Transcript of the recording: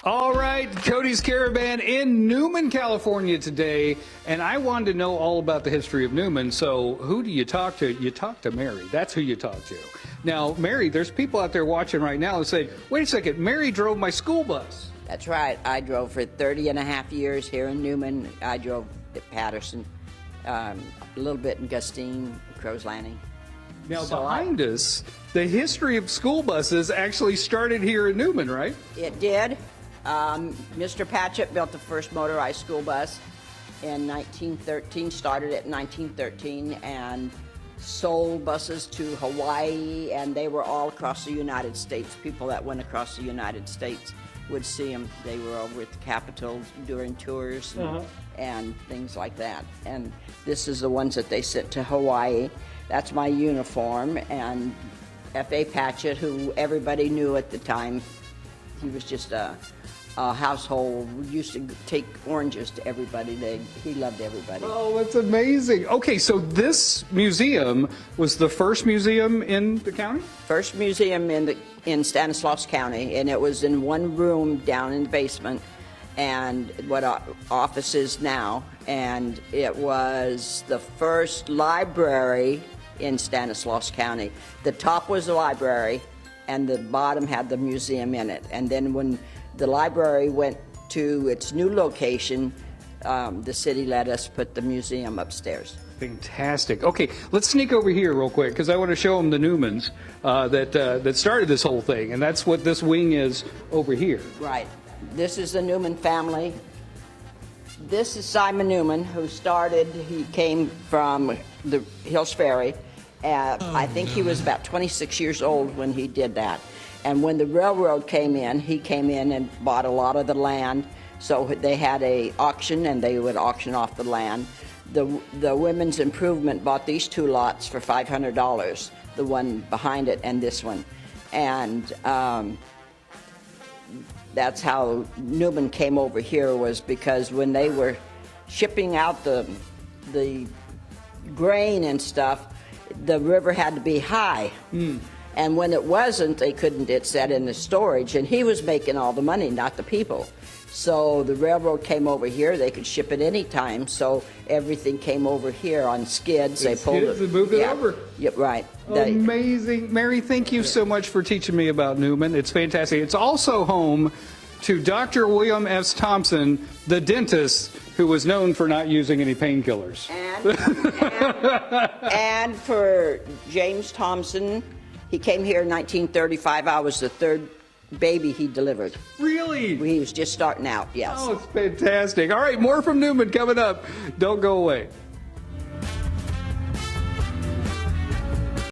All right, Cody's Caravan in Newman, California today, and I wanted to know all about the history of Newman, so who do you talk to? You talk to Mary. That's who you talk to. Now, Mary, there's people out there watching right now and say, wait a second, Mary drove my school bus. That's right. I drove for 30 and a half years here in Newman. I drove at Patterson, a little bit in Gustine, Crow's Landing. Now, behind us, the history of school buses actually started here in Newman, right? It did. Mr. Patchett built the first motorized school bus in 1913, started it in 1913, and sold buses to Hawaii, and they were all across the United States. People that went across the United States would see them. They were over at the Capitol during tours and things like that. And this is the ones that they sent to Hawaii. That's my uniform, and F.A. Patchett, who everybody knew at the time, he was just a household. We used to take oranges to everybody. He loved everybody. Oh, that's amazing. Okay, so this museum was the first museum in the county? First museum in Stanislaus County, and it was in one room down in the basement, and what our office is now. And it was the first library in Stanislaus County. The top was the library, and the bottom had the museum in it. And then when the library went to its new location, the city let us put the museum upstairs. Fantastic. Okay, let's sneak over here real quick because I want to show them the Newmans that started this whole thing, and that's what this wing is over here. Right. This is the Newman family. This is Simon Newman, who started. He came from the Hills Ferry. I think he was about 26 years old when he did that. And when the railroad came in, he came in and bought a lot of the land. So they had an auction, and they would auction off the land. The Women's Improvement bought these two lots for $500, the one behind it and this one. And that's how Newman came over here, was because when they were shipping out the grain and stuff, the river had to be high. And when it wasn't, they couldn't, it sat in the storage, and he was making all the money, not the people. So the railroad came over here. They could ship it anytime, so everything came over here on skids. They pulled it. And moved it over. Yep, right. Amazing. Mary, thank you so much for teaching me about Newman. It's fantastic. It's also home to Dr. William S. Thompson, the dentist, who was known for not using any painkillers. And for James Thompson, he came here in 1935. I was the third baby he delivered. Really? He was just starting out, yes. Oh, it's fantastic. All right, more from Newman coming up. Don't go away.